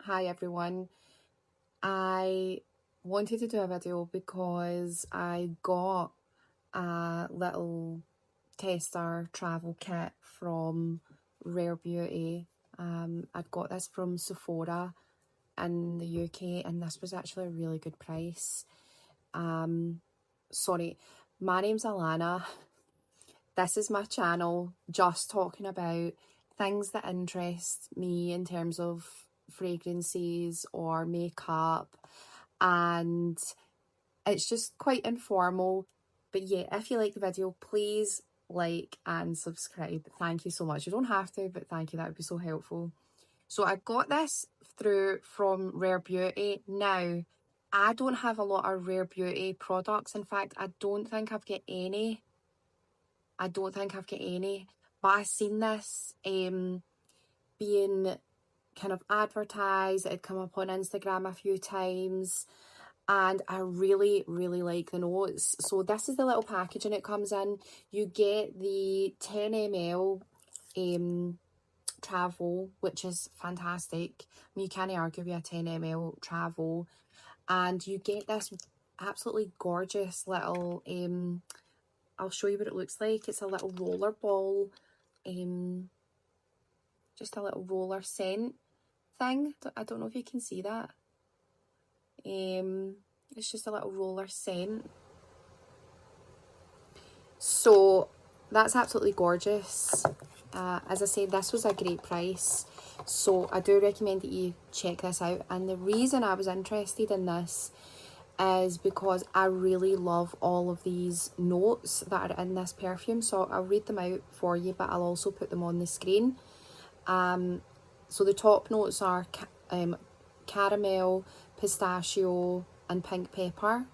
Hi everyone. I wanted to do a video because I got a little tester travel kit from Rare Beauty. I got this from Sephora in the UK and this was actually a really good price. Sorry, my name's Alana. This is my channel just talking about things that interest me in terms of fragrances or makeup, and it's just quite informal. But yeah, if you like the video, please like and subscribe. Thank you so much. You don't have to, but thank you, that would be so helpful. So I got this through from Rare Beauty. Now, I don't have a lot of Rare Beauty products. In fact, I don't think I've got any. But I seen this being kind of advertised. It had come up on Instagram a few times and I really like the notes. So this is the little packaging it comes in. You get the 10 ml travel, which is fantastic. I mean, you can't argue with a 10 ml travel, and you get this absolutely gorgeous little I'll show you what it looks like. It's a little roller ball, just a little roller scent thing. I don't know if you can see that. It's just a little roller scent. So that's absolutely gorgeous. As I said, this was a great price, so I do recommend that you check this out. And the reason I was interested in this is because I really love all of these notes that are in this perfume. So I'll read them out for you, but I'll also put them on the screen. So the top notes are caramel, pistachio and pink pepper.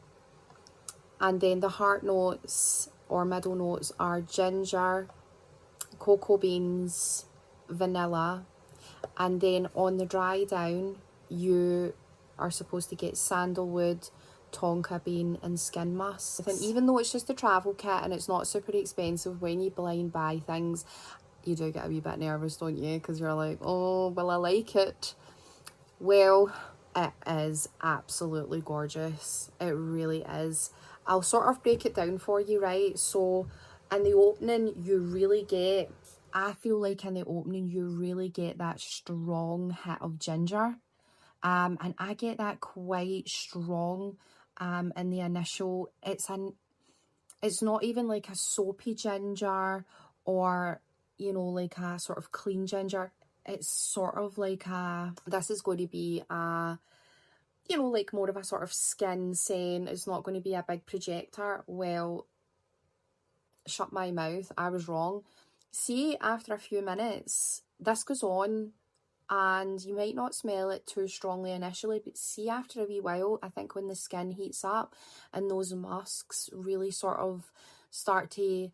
And then the heart notes or middle notes are ginger, cocoa beans, vanilla. And then on the dry down, you are supposed to get sandalwood, tonka bean and skin musk. And even though it's just a travel kit and it's not super expensive, when you blind buy things, you do get a wee bit nervous, don't you? Because you're like, oh, will I like it? Well, it is absolutely gorgeous. It really is. I'll sort of break it down for you, right? So in the opening, you really get, I feel like in the opening, you really get that strong hit of ginger. And I get that quite strong in the initial. It's not even like a soapy ginger or, you know, like a sort of clean ginger. It's sort of like this is going to be a, you know, like more of a sort of skin scent. It's not going to be a big projector. Well, shut my mouth, I was wrong. See, after a few minutes, this goes on and you might not smell it too strongly initially, but see, after a wee while, I think when the skin heats up and those musks really sort of start to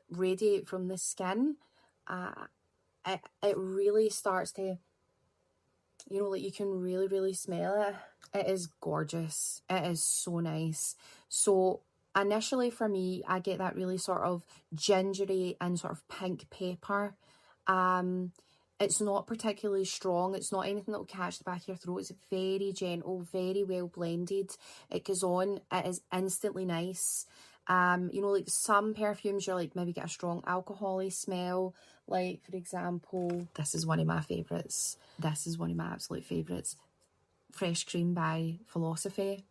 radiate from the skin, it really starts to, you know, like you can really smell it. It is gorgeous. It is so nice. So initially for me, I get that really sort of gingery and sort of pink pepper. It's not particularly strong. It's not anything that will catch the back of your throat. It's very gentle, very well blended. It goes on. It is instantly nice. You know, like some perfumes, you're like maybe get a strong alcohol-y smell. Like, for example, this is one of my favourites. This is one of my absolute favourites. Fresh Cream by Philosophy.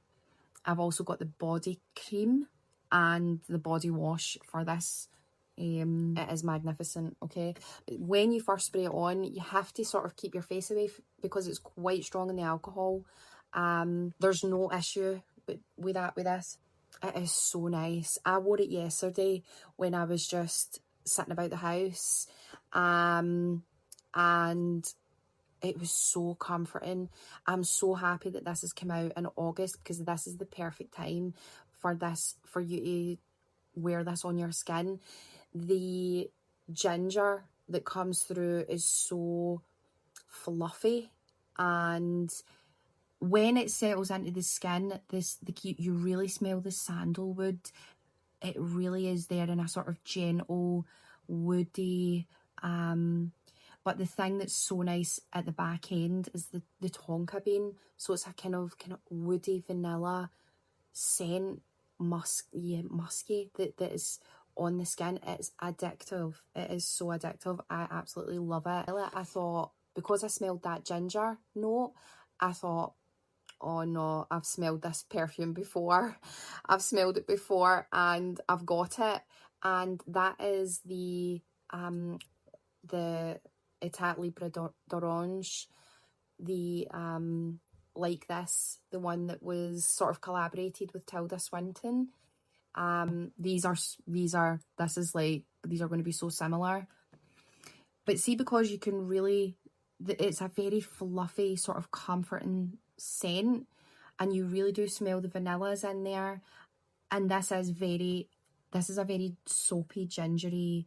I've also got the body cream and the body wash for this. It is magnificent, okay? When you first spray it on, you have to sort of keep your face away because it's quite strong in the alcohol. There's no issue with that with this. It is so nice. I wore it yesterday when I was just sitting about the house, and it was so comforting. I'm so happy that this has come out in August because this is the perfect time for you to wear this on your skin. The ginger that comes through is so fluffy, and when it settles into the skin, you really smell the sandalwood. It really is there in a sort of gentle, woody. But the thing that's so nice at the back end is the tonka bean. So it's a kind of woody vanilla scent, musky that is on the skin. It's addictive. It is so addictive. I absolutely love it. I thought, because I smelled that ginger note, I thought, oh no, I've smelled this perfume before. I've smelled it before and I've got it. And that is the Etat Libre d'Orange, the Like This, the one that was sort of collaborated with Tilda Swinton. These are going to be so similar. But see, because you can really, it's a very fluffy, sort of comforting scent, and you really do smell the vanillas in there. And this is a very soapy, gingery,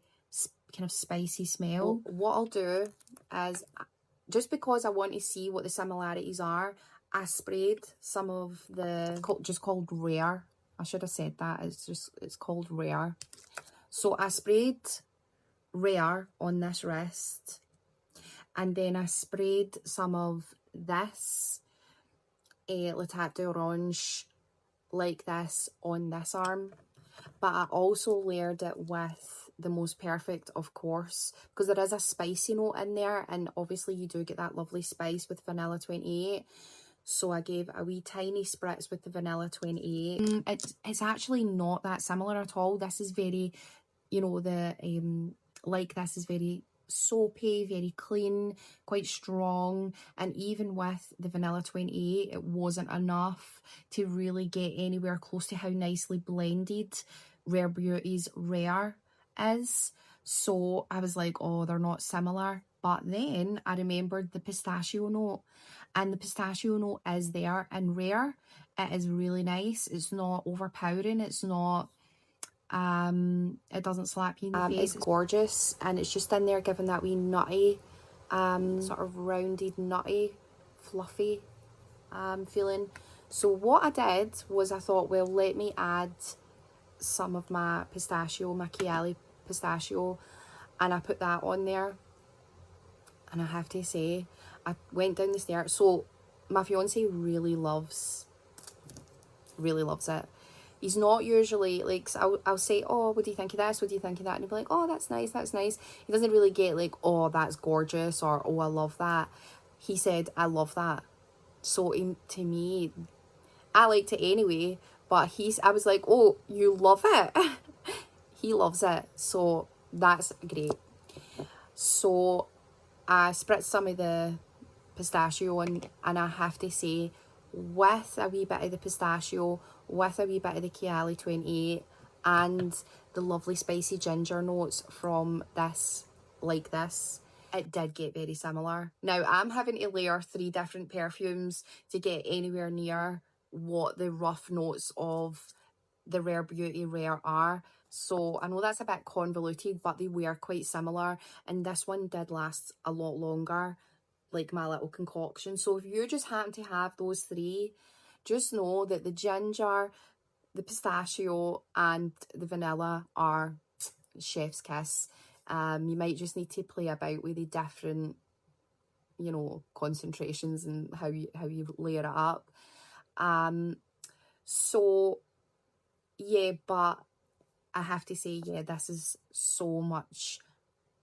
kind of spicy smell. What I'll do is, just because I want to see what the similarities are, I sprayed some of the, just called Rare. I should have said that. It's called Rare. So I sprayed Rare on this wrist, and then I sprayed some of this L'Etat d'Orange Like This on this arm. But I also layered it with the Most Perfect, of course, because there is a spicy note in there, and obviously you do get that lovely spice with Vanilla 28. So I gave a wee tiny spritz with the Vanilla 28. It's actually not that similar at all. This is very, you know, Like This is very soapy, very clean, quite strong. And even with the Vanilla 28, it wasn't enough to really get anywhere close to how nicely blended Rare Beauty's Rare is. So I was like, oh, they're not similar. But then I remembered the pistachio note, and the pistachio note is there in Rare. It is really nice. It's not overpowering. It's not, it doesn't slap you in the face. It's gorgeous, and it's just in there giving that wee nutty, sort of rounded, nutty, fluffy feeling. So what I did was I thought, well, let me add some of my pistachio, my Chiali pistachio, and I put that on there. And I have to say, I went down the stairs. So my fiance really loves it. He's not usually like, so I'll say, oh, what do you think of this? What do you think of that? And he'll be like, oh, that's nice, that's nice. He doesn't really get like, oh, that's gorgeous, or oh, I love that. He said, I love that. So to me, I liked it anyway, but I was like, oh, you love it. He loves it. So that's great. So I spritzed some of the pistachio on, and I have to say, with a wee bit of the pistachio, with a wee bit of the Chiali 28, and the lovely spicy ginger notes from this Like This, it did get very similar. Now, I'm having to layer 3 different perfumes to get anywhere near what the rough notes of the Rare Beauty Rare are. So I know that's a bit convoluted, but they were quite similar, and this one did last a lot longer, like my little concoction. So if you just happen to have those 3, just know that the ginger, the pistachio, and the vanilla are chef's kiss. You might just need to play about with the different, you know, concentrations and how you layer it up. So yeah, but I have to say, yeah, this is so much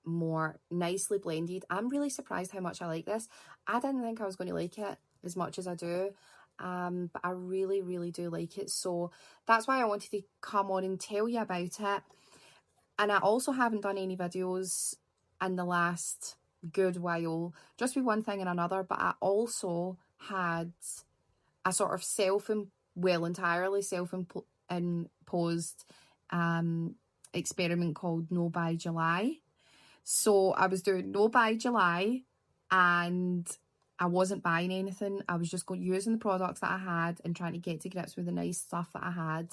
more nicely blended. I'm really surprised how much I like this. I didn't think I was going to like it as much as I do, but I really, really do like it. So that's why I wanted to come on and tell you about it. And I also haven't done any videos in the last good while, just with one thing and another, but I also had a sort of entirely self-imposed experiment called No by July. So I was doing No by July, and I wasn't buying anything. I was just using the products that I had and trying to get to grips with the nice stuff that I had.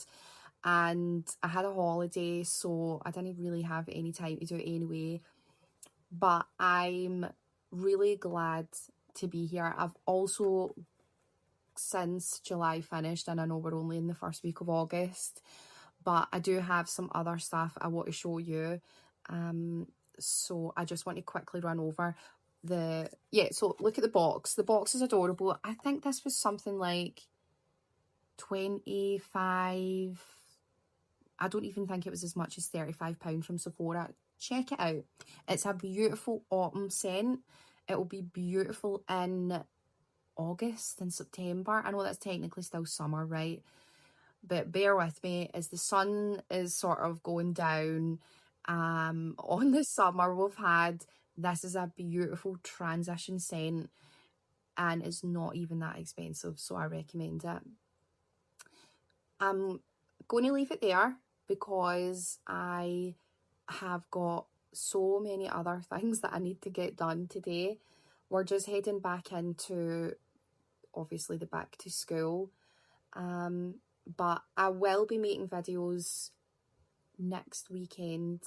And I had a holiday, so I didn't really have any time to do it anyway. But I'm really glad to be here. I've also, since July finished, and I know we're only in the first week of August, but I do have some other stuff I want to show you. So I just want to quickly run over so look at the box. The box is adorable. I think this was something like 25. I don't even think it was as much as £35 from Sephora. Check it out. It's a beautiful autumn scent. It will be beautiful in August and September. I know that's technically still summer, right? But bear with me, as the sun is sort of going down on the summer we've had, this is a beautiful transition scent and it's not even that expensive, so I recommend it. I'm going to leave it there because I have got so many other things that I need to get done today. We're just heading back into, obviously, the back to school. But I will be making videos next weekend